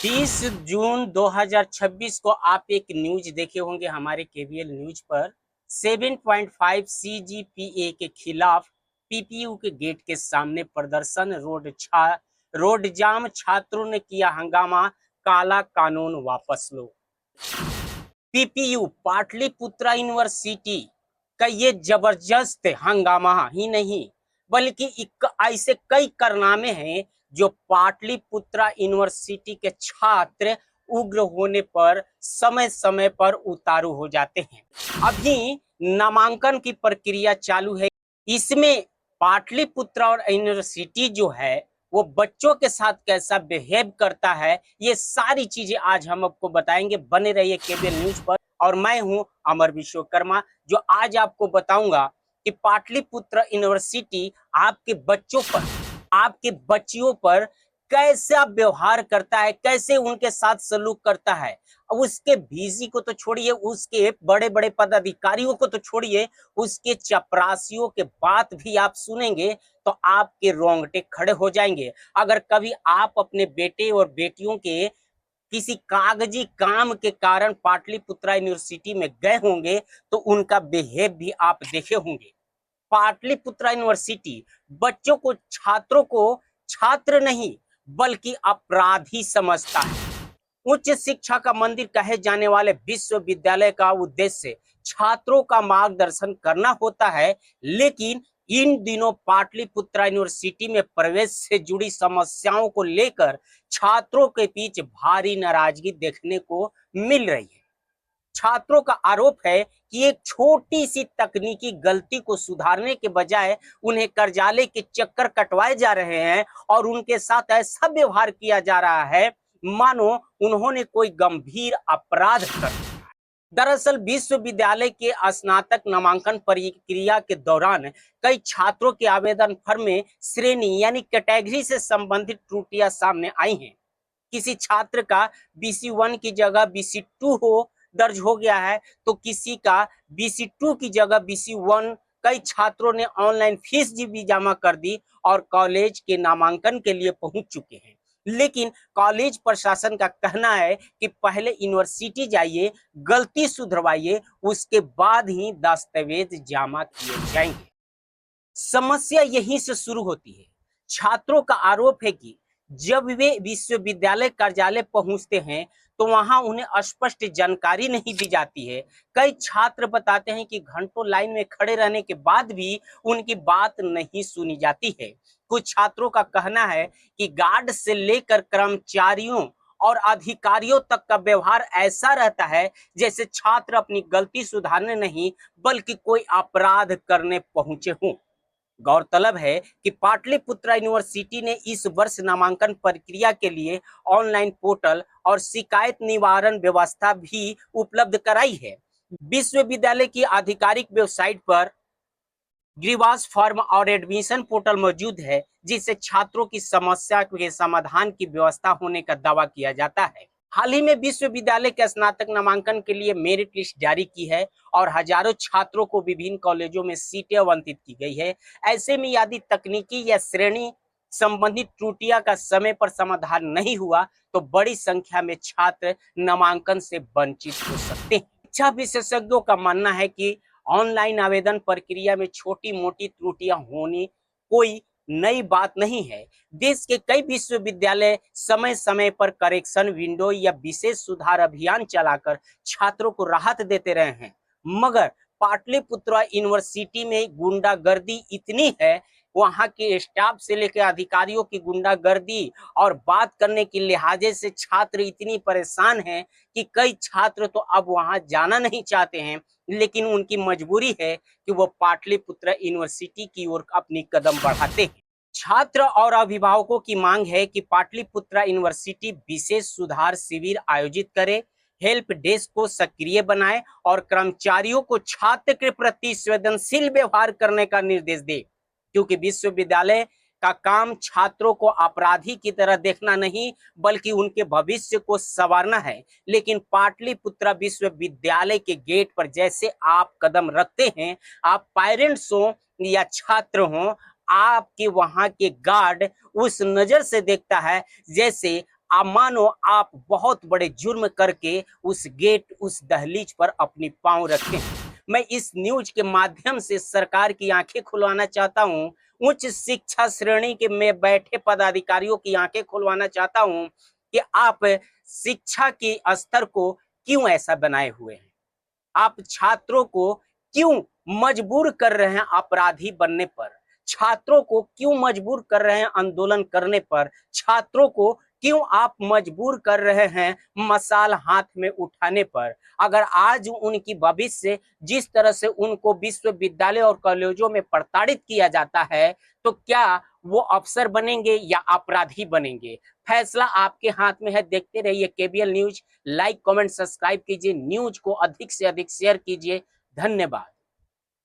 30 जून 2026 को आप एक न्यूज देखे होंगे हमारे केबीएल न्यूज पर। 7.5 सीजीपीए के खिलाफ पीपीयू के गेट के सामने प्रदर्शन, रोड जाम, छात्रों ने किया हंगामा, काला कानून वापस लो। पीपीयू पाटलिपुत्रा यूनिवर्सिटी का ये जबरदस्त हंगामा ही नहीं बल्कि ऐसे कई कारनामे हैं जो पाटलिपुत्रा यूनिवर्सिटी के छात्र उग्र होने पर समय समय पर उतारू हो जाते हैं। अभी नामांकन की प्रक्रिया चालू है। इसमें पाटलिपुत्रा और यूनिवर्सिटी जो है वो बच्चों के साथ कैसा बिहेव करता है, ये सारी चीजें आज हम आपको बताएंगे। बने रहिए केबीएल न्यूज पर। और मैं हूं अमर विश्वकर्मा, जो आज आपको बताऊंगा कि पाटलिपुत्र यूनिवर्सिटी आपके बच्चों पर, आपके बच्चियों पर कैसा व्यवहार करता है, कैसे उनके साथ सलूक करता है। उसके भीसी को तो छोड़िए, उसके बड़े बड़े पदाधिकारियों को तो छोड़िए, उसके चपरासियों के बात भी आप सुनेंगे तो आपके रोंगटे खड़े हो जाएंगे। अगर कभी आप अपने बेटे और बेटियों के किसी कागजी काम के कारण पाटलिपुत्रा यूनिवर्सिटी में गए होंगे तो उनका बिहेव भी आप देखे होंगे। पाटलिपुत्रा यूनिवर्सिटी बच्चों को, छात्रों को छात्र नहीं बल्कि अपराधी समझता है। उच्च शिक्षा का मंदिर कहे जाने वाले विश्वविद्यालय का उद्देश्य छात्रों का मार्गदर्शन करना होता है, लेकिन इन दिनों पाटलिपुत्रा यूनिवर्सिटी में प्रवेश से जुड़ी समस्याओं को लेकर छात्रों के बीच भारी नाराजगी देखने को मिल रही है। छात्रों का आरोप है कि एक छोटी सी तकनीकी गलती को सुधारने के बजाय उन्हें कर्जालय के चक्कर कटवाए जा रहे हैं और उनके साथ ऐसा व्यवहार किया जा रहा है मानो उन्होंने कोई गंभीर अपराध कर दिया। दरअसल विश्वविद्यालय के स्नातक नामांकन प्रक्रिया के दौरान कई छात्रों के आवेदन फॉर्म में श्रेणी यानी कैटेगरी से संबंधित त्रुटियां सामने आई हैं। किसी छात्र का BC1 की जगह BC2 दर्ज हो गया है तो किसी का BC2 की जगह BC1। कई छात्रों ने ऑनलाइन फीस भी जमा कर दी और कॉलेज के नामांकन के लिए पहुंच चुके हैं, लेकिन कॉलेज प्रशासन का कहना है कि पहले यूनिवर्सिटी जाइए, गलती सुधरवाइए, उसके बाद ही दस्तावेज जमा किए जाएंगे। समस्या यहीं से शुरू होती है। छात्रों का आरोप है कि जब वे विश्वविद्यालय कार्यालय पहुंचते हैं तो वहां उन्हें स्पष्ट जानकारी नहीं दी जाती है। कई छात्र बताते हैं कि घंटों लाइन में खड़े रहने के बाद भी उनकी बात नहीं सुनी जाती है। कुछ छात्रों का कहना है कि गार्ड से लेकर कर्मचारियों और अधिकारियों तक का व्यवहार ऐसा रहता है जैसे छात्र अपनी गलती सुधारने नहीं बल्कि कोई अपराध करने पहुंचे हों। गौरतलब है कि पाटलिपुत्रा यूनिवर्सिटी ने इस वर्ष नामांकन प्रक्रिया के लिए ऑनलाइन पोर्टल और शिकायत निवारण व्यवस्था भी उपलब्ध कराई है। विश्वविद्यालय की आधिकारिक वेबसाइट पर ग्रीवास फॉर्म और एडमिशन पोर्टल मौजूद है, जिससे छात्रों की समस्या के समाधान की व्यवस्था होने का दावा किया जाता है। हाल ही में विश्वविद्यालय के स्नातक नामांकन के लिए मेरिट लिस्ट जारी की है और हजारों छात्रों को विभिन्न कॉलेजों में सीटें आवंटित की गई है। ऐसे में यदि तकनीकी या श्रेणी संबंधित त्रुटियां का समय पर समाधान नहीं हुआ तो बड़ी संख्या में छात्र नामांकन से वंचित हो सकते हैं। शिक्षा विशेषज्ञों का मानना है कि ऑनलाइन आवेदन प्रक्रिया में छोटी मोटी त्रुटियां होनी कोई नई बात नहीं है। देश के कई विश्वविद्यालय समय समय पर करेक्शन विंडो या विशेष सुधार अभियान चलाकर छात्रों को राहत देते रहे हैं, मगर पाटलिपुत्रा यूनिवर्सिटी में गुंडागर्दी इतनी है, वहां के स्टाफ से लेकर अधिकारियों की गुंडागर्दी और बात करने के लिहाजे से छात्र इतनी परेशान हैं कि कई छात्र तो अब वहां जाना नहीं चाहते हैं, लेकिन उनकी मजबूरी है कि वो पाटलिपुत्रा यूनिवर्सिटी की ओर अपनी कदम बढ़ाते हैं। छात्र और अभिभावकों की मांग है कि पाटलिपुत्रा यूनिवर्सिटी विशेष सुधार शिविर आयोजित करे, हेल्प डेस्क को सक्रिय बनाए और कर्मचारियों को छात्र के प्रति संवेदनशील व्यवहार करने का निर्देश दे, क्योंकि विश्वविद्यालय का काम छात्रों को अपराधी की तरह देखना नहीं बल्कि उनके भविष्य को संवारना है। लेकिन पाटलिपुत्रा विश्वविद्यालय के गेट पर जैसे आप कदम रखते हैं, आप पेरेंट्स हो या छात्र हो, आपके वहां के गार्ड उस नजर से देखता है जैसे मानो आप बहुत बड़े जुर्म करके उस गेट, उस दहलीज पर अपनी पांव रखे। मैं इस न्यूज के माध्यम से सरकार की आंखें खुलवाना चाहता हूं, उच्च शिक्षा श्रेणी के में बैठे पदाधिकारियों की आंखें खुलवाना चाहता हूं कि आप शिक्षा के स्तर को क्यों ऐसा बनाए हुए हैं। आप छात्रों को क्यों मजबूर कर रहे हैं अपराधी बनने पर, छात्रों को क्यों मजबूर कर रहे हैं आंदोलन करने पर, छात्रों को क्यों आप मजबूर कर रहे हैं मशाल हाथ में उठाने पर। अगर आज उनकी भविष्य जिस तरह से उनको विश्वविद्यालय और कॉलेजों में प्रताड़ित किया जाता है, तो क्या वो अफसर बनेंगे या अपराधी बनेंगे? फैसला आपके हाथ में है। देखते रहिए KBL news. Like, comment, subscribe कीजिए। न्यूज को अधिक से अधिक शेयर कीजिए। धन्यवाद।